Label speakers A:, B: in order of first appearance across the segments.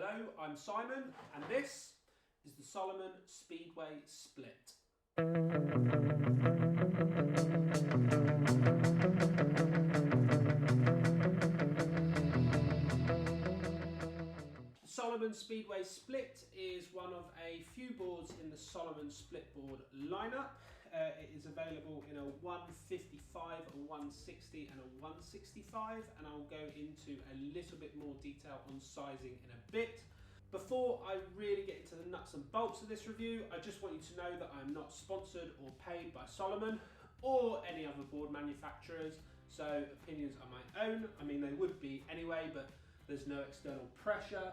A: Hello, I'm Simon, and this is the Salomon Speedway Split. The Salomon Speedway Split is one of a few boards in the Salomon Splitboard lineup. It is available in a 155, a 160 and a 165, and I'll go into a little bit more detail on sizing in a bit. Before I really get into the nuts and bolts of this review, I just want you to know that I'm not sponsored or paid by Salomon or any other board manufacturers, so opinions are my own. I mean, they would be anyway, but there's no external pressure.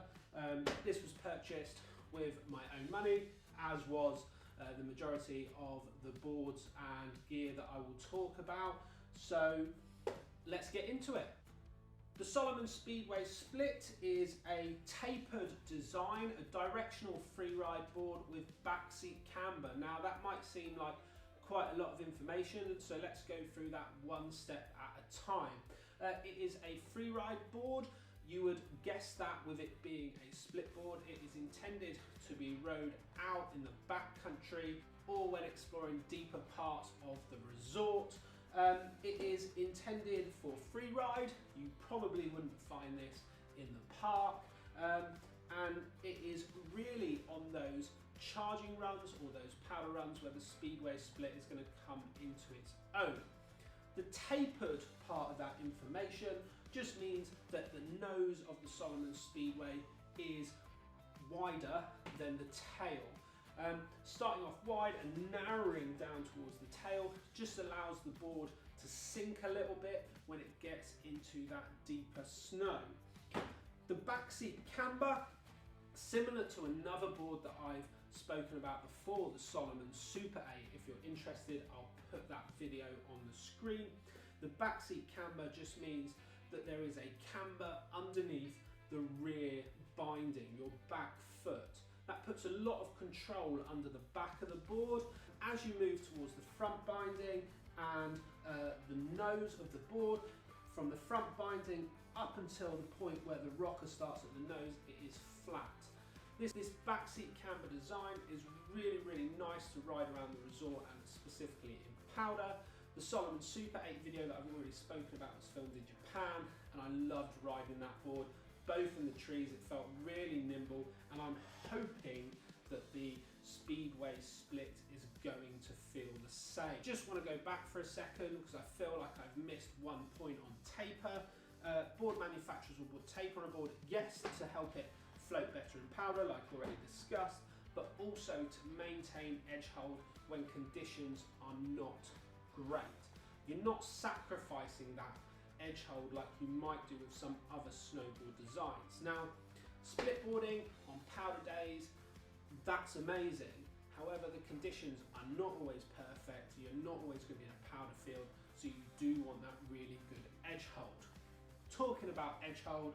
A: This was purchased with my own money, as was the majority of the boards and gear that I will talk about. So let's get into it. The Salomon Speedway Split is a tapered design, a directional freeride board with backseat camber. Now that might seem like quite a lot of information, so let's go through that one step at a time. It is a freeride board. You would guess that with it being a split board. It is intended to be rode out in the backcountry or when exploring deeper parts of the resort. It is intended for free ride. You probably wouldn't find this in the park. And it is really on those charging runs or those powder runs where the Speedway Split is going to come into its own. The tapered part of that information just means that the nose of the Salomon Speedway is wider than the tail. Starting off wide and narrowing down towards the tail just allows the board to sink a little bit when it gets into that deeper snow. The backseat camber, similar to another board that I've spoken about before, the Salomon Super 8. If you're interested, I'll put that video on the screen. The backseat camber just means that there is a camber underneath the rear binding, your back foot. That puts a lot of control under the back of the board. As you move towards the front binding and the nose of the board, from the front binding up until the point where the rocker starts at the nose, it is flat. This backseat camber design is really nice to ride around the resort and specifically in powder. The Salomon Super 8 video that I've already spoken about was filmed in Japan, and I loved riding that board. Both in the trees, it felt really nimble, and I'm hoping that the Speedway Split is going to feel the same. Just want to go back for a second because I feel like I've missed one point on taper. Board manufacturers will put taper on a board, yes, to help it float better in powder, like already discussed, but also to maintain edge hold when conditions are not great. You're not sacrificing that edge hold like you might do with some other snowboard designs. Now, splitboarding on powder days, that's amazing. However, the conditions are not always perfect. You're not always going to be in a powder field, so you do want that really good edge hold. Talking about edge hold,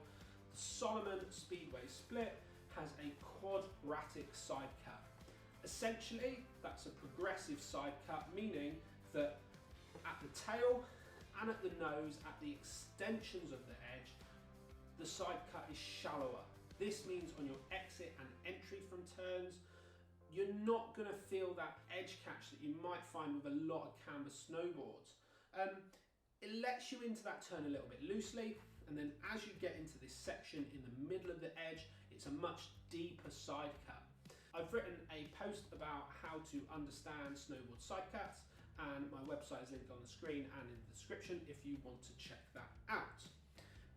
A: the Salomon Speedway Split has a quadratic side cut. Essentially, that's a progressive side cut, meaning that at the tail and at the nose, at the extensions of the edge, the side cut is shallower. This means on your exit and entry from turns, you're not going to feel that edge catch that you might find with a lot of camber snowboards. It lets you into that turn a little bit loosely, and then as you get into this section in the middle of the edge, it's a much deeper side cut. I've written a post about how to understand snowboard side cuts, and my website is linked on the screen and in the description if you want to check that out.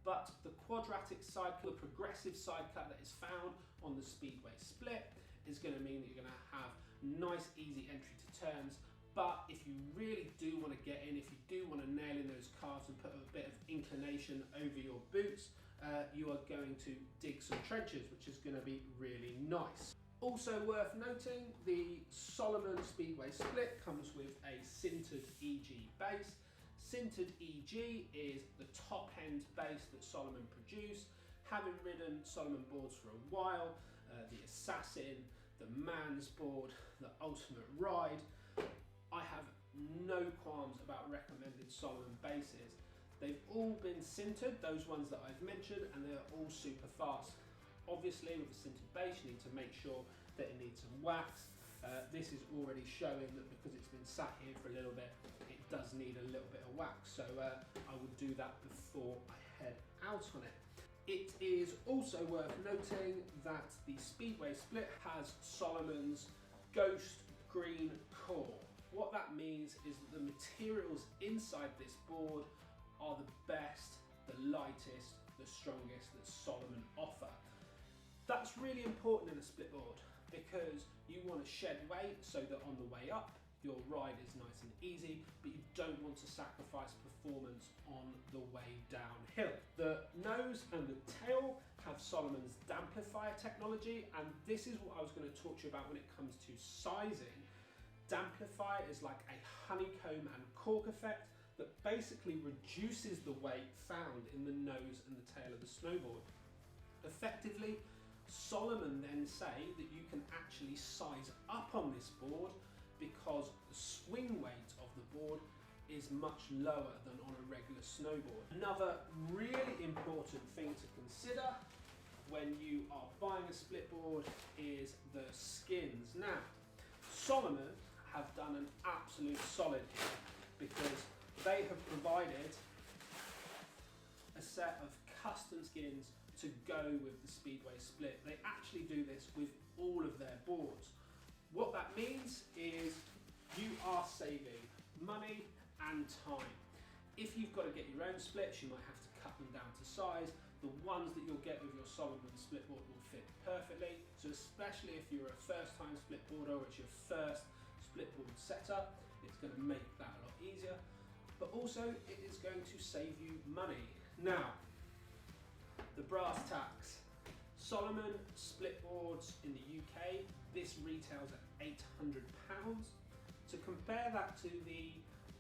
A: But the quadratic side cut, the progressive side cut that is found on the Speedway Split, is going to mean that you're going to have nice easy entry to turns. But if you really do want to get in, if you do want to nail in those calves and put a bit of inclination over your boots, you are going to dig some trenches, which is going to be really nice. Also worth noting, the Salomon Speedway Split comes with a sintered EG base. Sintered EG is the top end base that Salomon produce. Having ridden Salomon boards for a while, the Assassin, the Man's board, the Ultimate Ride, I have no qualms about recommended Salomon bases. They've all been sintered, those ones that I've mentioned, and they're all super fast. obviously with a sintered base you need to make sure that it needs some wax. This is already showing that because it's been sat here for a little bit, it does need a little bit of wax, so I will do that before I head out on it. It is also worth noting that the Speedway Split has Salomon's Ghost Green core. What that means is that the materials inside this board are the best, the lightest, the strongest that Salomon offer. That's really important in a split board because you want to shed weight so that on the way up your ride is nice and easy, but you don't want to sacrifice performance on the way downhill. The nose and the tail have Salomon's Damplifier technology, and this is what I was going to talk to you about when it comes to sizing. Damplifier is like a honeycomb and cork effect that basically reduces the weight found in the nose and the tail of the snowboard. Effectively, Salomon then say that you can actually size up on this board because the swing weight of the board is much lower than on a regular snowboard. Another really important thing to consider when you are buying a split board is the skins. Now, Salomon have done an absolute solid here because they have provided a set of custom skins to go with the Speedway Split. They actually do this with all of their boards. What that means is you are saving money and time. If you've got to get your own splits, you might have to cut them down to size. The ones that you'll get with your Salomon split board will fit perfectly. So especially if you're a first time split boarder or it's your first split board setup, it's going to make that a lot easier. But also it is going to save you money. Now, the brass tacks. Salomon split boards in the UK, this retails at £800. To compare that to the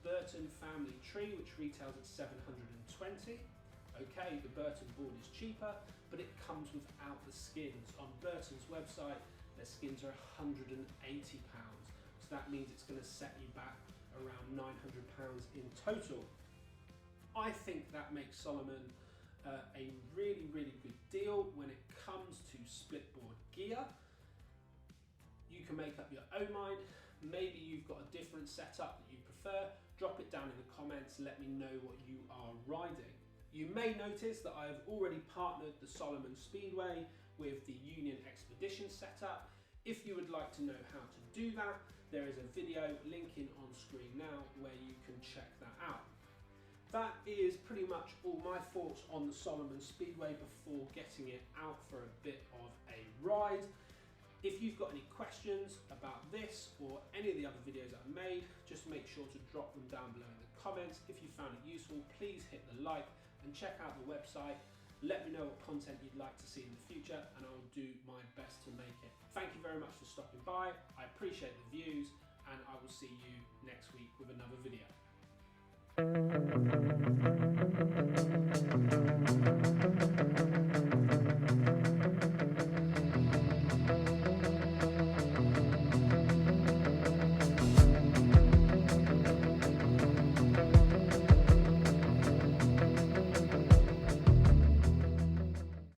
A: Burton family tree, which retails at £720. Okay, the Burton board is cheaper, but it comes without the skins. On Burton's website, their skins are £180. So that means it's going to set you back around £900 in total. I think that makes Salomon a really, really good deal when it comes to split board gear. You can make up your own mind. Maybe you've got a different setup that you prefer. Drop it down in the comments, let me know what you are riding. You may notice that I have already partnered the Salomon Speedway with the Union Expedition setup. If you would like to know how to do that, there is a video linking on screen now where you can check that out. That is pretty much all my thoughts on the Salomon Speedway before getting it out for a bit of a ride. If you've got any questions about this or any of the other videos I've made, just make sure to drop them down below in the comments. If you found it useful, please hit the like and check out the website. Let me know what content you'd like to see in the future and I will do my best to make it. Thank you very much for stopping by. I appreciate the views and I will see you next week with another video.